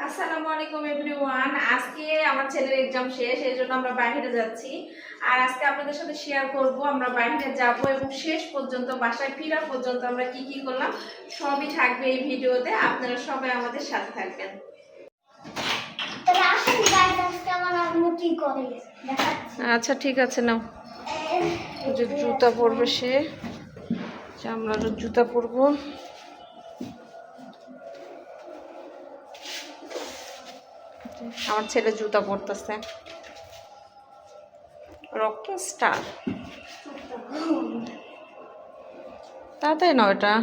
আসসালামু আলাইকুম এভরিওয়ান। আজকে আমার ছেলের এক্সাম শেষ, এই জন্য আমরা বাইরে যাচ্ছি। আর আজকে আপনাদের সাথে শেয়ার করব আমরা বাইরে যাব এবং শেষ পর্যন্ত বাসায় ফেরা পর্যন্ত আমরা কি কি করলাম সবই থাকবে এই ভিডিওতে। আপনারা সবাই আমাদের সাথে থাকবেন। আচ্ছা ঠিক আছে, নাও যে জুতা পরবে সে, আমরা জুতা পরবো। আমার ছেলে জুতা পরতেছে, রকিং স্টার। তাড়াতাড়ি না, এটা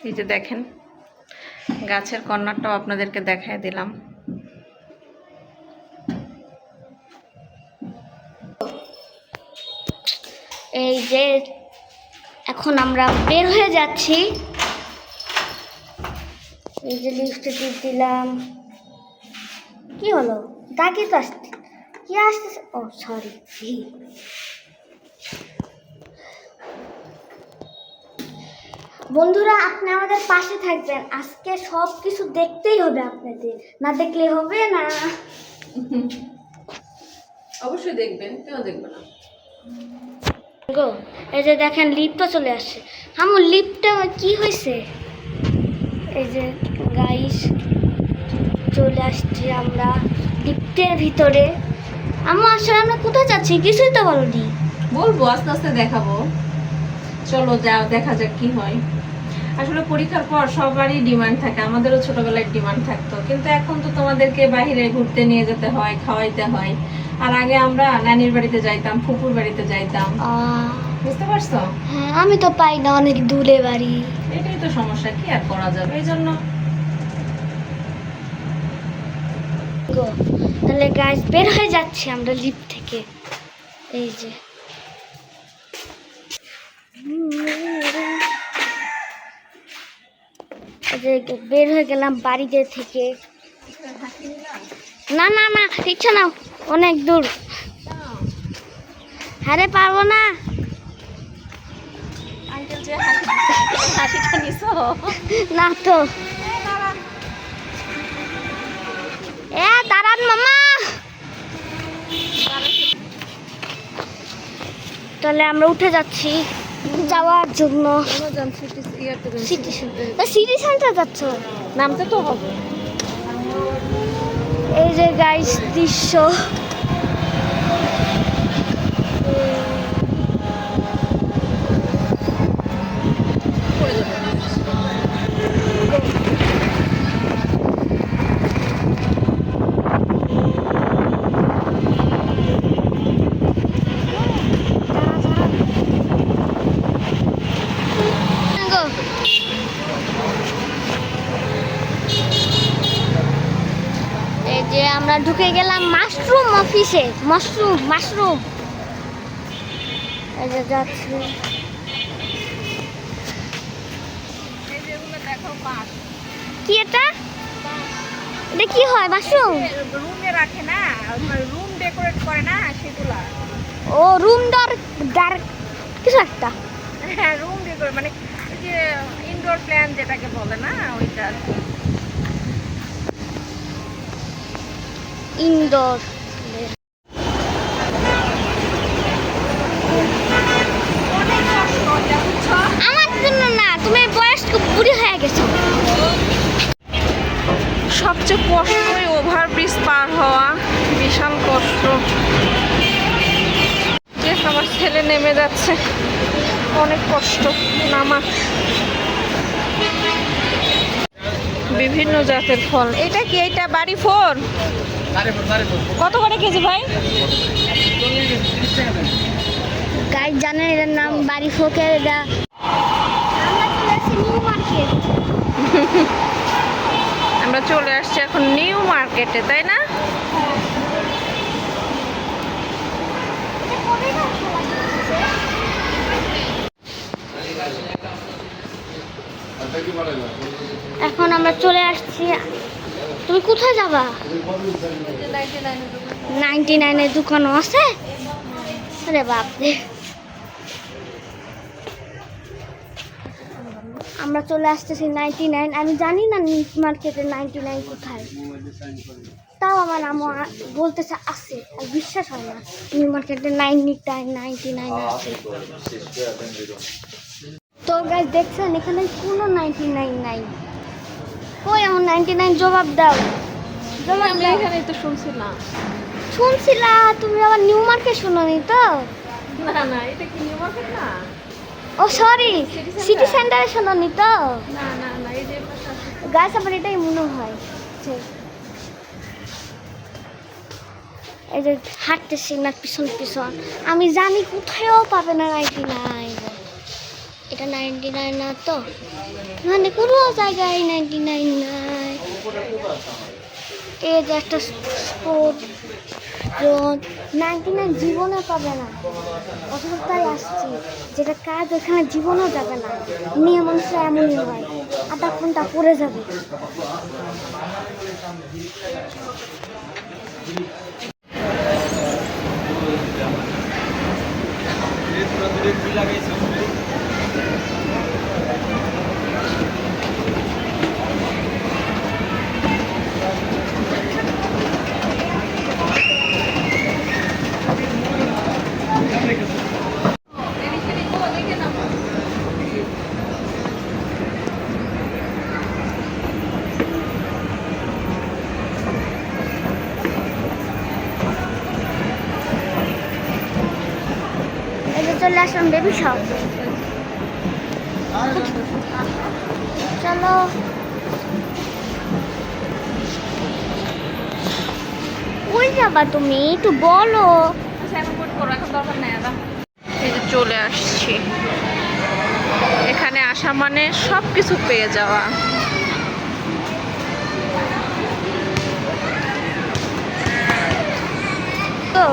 এই যে দেখেন গাছের কর্নারটাও আপনাদেরকে দেখায় দিলাম। এই যে এখন আমরা বের হয়ে যাচ্ছি। এই যে লিফটে টিপ দিলাম। কি হলো? ডাকি তো আসতে কি আসতেছে? ও সরি। বন্ধুরা, আপনি আমাদের পাশে থাকবেন। আজকে সব কিছু দেখতেই হবে আপনাদের, না দেখলে হবে না। অবশ্যই দেখবেন, কেউ দেখবে না। গো, এই যে দেখেন লিফটও চলে আসছে। আমার লিফটটা কি হয়েছে? এই যে গাইস চলে আসছি আমরা লিফটের ভিতরে। আমার আসলে আমরা কোথায় যাচ্ছি কিছুই তো বলনি। বলবো, আস্তে আস্তে দেখাবো। চলো যাও, দেখা যাক কি হয়। আসলে পরীক্ষার পর সবারই ডিমান্ড থাকে, আমাদেরও ছোটবেলায় ডিমান্ড থাকতো, কিন্তু এখন তো তোমাদেরকে বাইরে ঘুরতে নিয়ে যেতে হয়, খাওয়াইতে হয়। আর আগে আমরা নানির বাড়িতে যাইতাম, ফুপুর বাড়িতে যাইতাম, বুঝতে পারছো? হ্যাঁ, আমি তো পাই না, অনেক দূরে বাড়ি। এটাই তো সমস্যা, কি আর করা যাবে। এই জন্য তাহলে গাইস বের হয়ে যাচ্ছি আমরা লিফট থেকে। এই যে বের হয়ে গেলাম বাড়িতে থেকে। না না না, ইচ্ছা নাও, অনেক দূর। আরে পারবো না। আঙ্কেল যে হাসিটা নিছো না তো। দাঁড়ান মামা। তাহলে আমরা উঠে যাচ্ছি যাওয়ার জন্য। সিটি সেন্টার যাচ্ছ? নামতে তো হবে। এই যে গাইস দৃশ্য। এই যে আমরা ঢুকে গেলাম মাশরুম অফিসে। মাশরুম এই যে যাচ্ছি। কি এটা? এটা কি হয়? মাশরুম রুমে রাখে না, রুম ডেকোরেট করে না সেগুলা। ও রুম ডার কিছু একটা। হ্যাঁ, রুম ডেকোরেট মানে ওই যে ইনডোর প্ল্যান যেটাকে বলে না, ওইটা আর কি। ইনডোর। আমার জন্য না, তুমি বয়স্ক বুড়ি হয়ে গেছো। সবচেয়ে কষ্টই ওভারব্রিজ পার হওয়া, বিশাল কষ্ট। যে আমার ছেলে নেমে যাচ্ছে, অনেক কষ্ট নামা। বিভিন্ন জাতের ফল। এটা কি? এটা বাড়ি ফোর। কত করে কেজি ভাই? গাইস জানেন এটার নাম বাড়ি ফোকের। এটা আমরা চলে আসছি এখন নিউ মার্কেটে, তাই না? এখন আমরা চলে আসছি। তুমি কোথায় যাবা? 99-এর দোকানও আছে? আরে বাপরে। আমরা চলে আসতেছি 99। আমি জানি না নিউ মার্কেটে 99 কোথায়, তাও আমার আম্মু বলতেছে আছে, আর বিশ্বাস হয় না নিউ মার্কেটে 99 আছে। তো গাইস দেখছেন এখানে কোনো 99 নাই, কই এমন 99 জবাব দাও, জবাব আমি দাও। এখানে তো শুনছিলাম। শুনছিলা তুমি আবার নিউ মার্কেট শুনোনি তো? না না, এটা কি নিউ মার্কেট না? ও সরি, City সিটি center? সেন্টারে শুনোনি তো? না না না, এই যে পাশে আছে। গাইস আমার এটাই মনে হয় যে এই যে হাঁটতেছি না পিছন পিছন, আমি জানি কোথায়ও পাবে না 99। এটা 99 না তো, মানে কোনো জায়গায় 99 নাই। এই যে একটা স্পোর্ট জোন, 99 জীবনে পাবে না। অথচ তাই আসছি, যেটা কাজ ওখানে জীবনেও যাবে না। মেয়ে মানুষরা এমনই হয়, আধা ঘন্টা পড়ে যাবে। এদিকে দেখো, ওদিকে নামো। এই যে চলে আসলাম বেবি শপ। চলো কই যাবা তুমি, একটু বলো। আচ্ছা, এখন কোট করো, এখন দরকার নাই আদা। এই যে চলে আসছি, এখানে আসা মানে সব কিছু পেয়ে যাওয়া। তো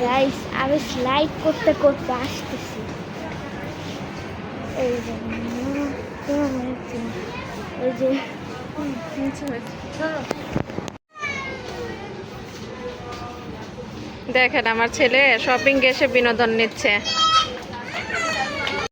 গাইস আমি স্লাইড করতে করতে আসতেছি। এই যে এই যে দেখেন আমার ছেলে শপিং এসে বিনোদন নিচ্ছে।